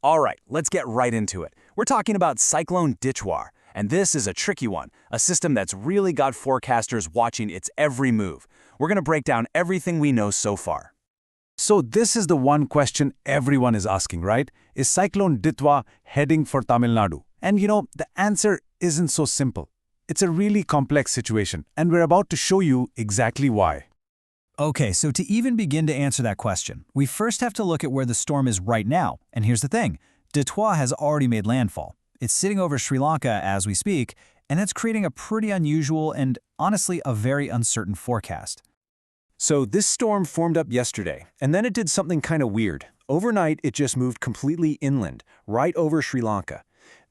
All right, let's get right into it. We're talking about Cyclone Ditwah, and this is a tricky one, a system that's really got forecasters watching its every move. We're going to break down everything we know so far. So this is the one question everyone is asking, right? Is Cyclone Ditwah heading for Tamil Nadu? And the answer isn't so simple. It's a really complex situation, and we're about to show you exactly why. Okay, so to even begin to answer that question, we first have to look at where the storm is right now. And here's the thing. Ditwah has already made landfall. It's sitting over Sri Lanka as we speak, and that's creating a pretty unusual and, honestly, a very uncertain forecast. So this storm formed up yesterday, and then it did something kind of weird. Overnight, it just moved completely inland, right over Sri Lanka.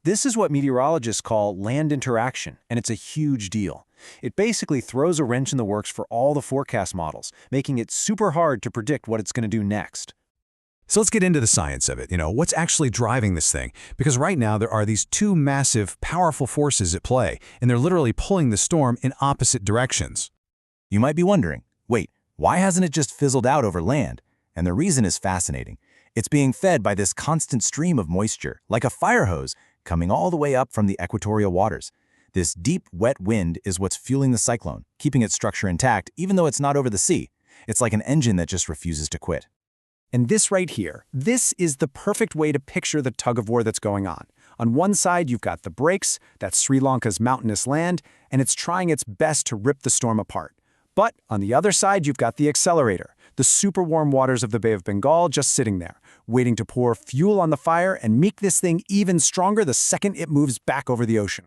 This is what meteorologists call land interaction, and it's a huge deal. It basically throws a wrench in the works for all the forecast models, making it super hard to predict what it's going to do next. So let's get into the science of it. What's actually driving this thing? Because right now there are these two massive, powerful forces at play, and they're literally pulling the storm in opposite directions. You might be wondering, wait, why hasn't it just fizzled out over land? And the reason is fascinating. It's being fed by this constant stream of moisture, like a fire hose, coming all the way up from the equatorial waters. This deep, wet wind is what's fueling the cyclone, keeping its structure intact even though it's not over the sea. It's like an engine that just refuses to quit. And this right here, this is the perfect way to picture the tug-of-war that's going on. On one side, you've got the brakes, that's Sri Lanka's mountainous land, and it's trying its best to rip the storm apart. But on the other side, you've got the accelerator, the super warm waters of the Bay of Bengal just sitting there, waiting to pour fuel on the fire and make this thing even stronger the second it moves back over the ocean.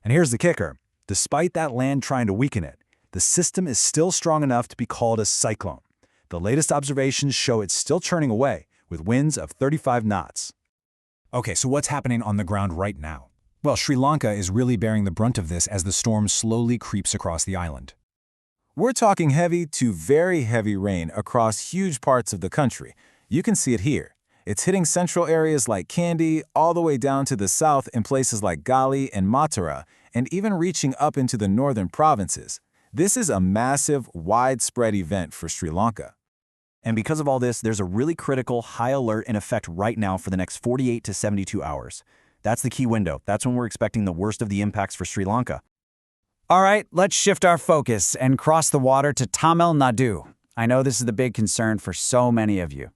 And here's the kicker. Despite that land trying to weaken it, the system is still strong enough to be called a cyclone. The latest observations show it's still churning away, with winds of 35 knots. Okay, so what's happening on the ground right now? Well, Sri Lanka is really bearing the brunt of this as the storm slowly creeps across the island. We're talking heavy to very heavy rain across huge parts of the country. You can see it here. It's hitting central areas like Kandy, all the way down to the south in places like Gali and Mathura, and even reaching up into the northern provinces. This is a massive, widespread event for Sri Lanka. And because of all this, there's a really critical high alert in effect right now for the next 48 to 72 hours. That's the key window. That's when we're expecting the worst of the impacts for Sri Lanka. All right, let's shift our focus and cross the water to Tamil Nadu. I know this is the big concern for so many of you.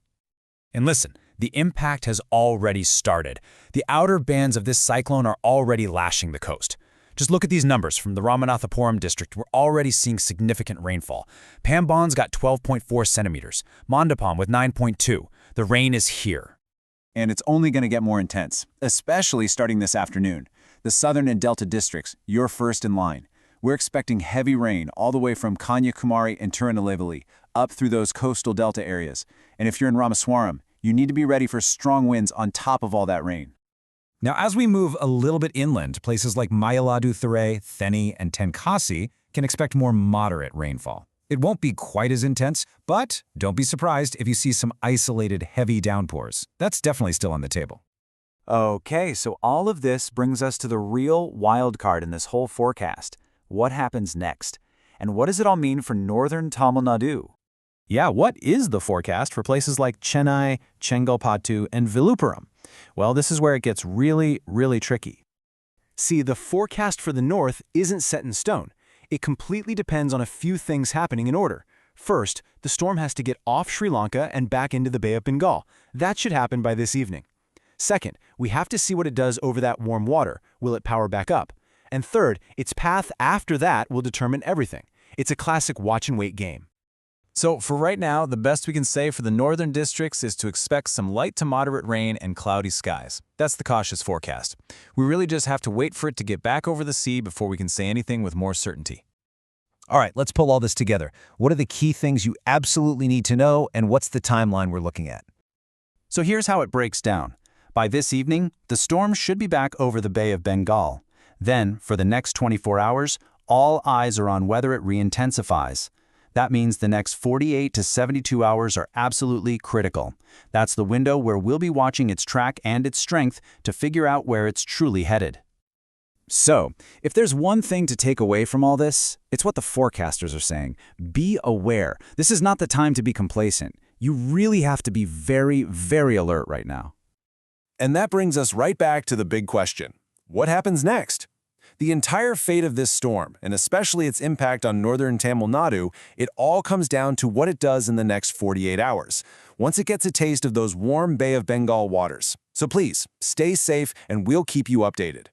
And listen, the impact has already started. The outer bands of this cyclone are already lashing the coast. Just look at these numbers from the Ramanathapuram district. We're already seeing significant rainfall. Pamban's got 12.4 centimeters, Mandapam with 9.2. The rain is here. And it's only going to get more intense, especially starting this afternoon. The southern and delta districts, you're first in line. We're expecting heavy rain all the way from Kanyakumari and Tirunelveli up through those coastal delta areas. And if you're in Ramaswaram, you need to be ready for strong winds on top of all that rain. Now, as we move a little bit inland, places like Mayiladuthurai, Theni, and Tenkasi can expect more moderate rainfall. It won't be quite as intense, but don't be surprised if you see some isolated heavy downpours. That's definitely still on the table. Okay, so all of this brings us to the real wild card in this whole forecast. What happens next? And what does it all mean for northern Tamil Nadu? Yeah, what is the forecast for places like Chennai, Chengalpattu, and Viluppuram? Well, this is where it gets really, really tricky. See, the forecast for the north isn't set in stone. It completely depends on a few things happening in order. First, the storm has to get off Sri Lanka and back into the Bay of Bengal. That should happen by this evening. Second, we have to see what it does over that warm water. Will it power back up? And third, its path after that will determine everything. It's a classic watch-and-wait game. So for right now, the best we can say for the northern districts is to expect some light to moderate rain and cloudy skies. That's the cautious forecast. We really just have to wait for it to get back over the sea before we can say anything with more certainty. All right, let's pull all this together. What are the key things you absolutely need to know, and what's the timeline we're looking at? So here's how it breaks down. By this evening, the storm should be back over the Bay of Bengal. Then, for the next 24 hours, all eyes are on whether it re-intensifies. That means the next 48 to 72 hours are absolutely critical. That's the window where we'll be watching its track and its strength to figure out where it's truly headed. So, if there's one thing to take away from all this, it's what the forecasters are saying. Be aware. This is not the time to be complacent. You really have to be very, very alert right now. And that brings us right back to the big question. What happens next? The entire fate of this storm, and especially its impact on northern Tamil Nadu, it all comes down to what it does in the next 48 hours, once it gets a taste of those warm Bay of Bengal waters. So please, stay safe and we'll keep you updated.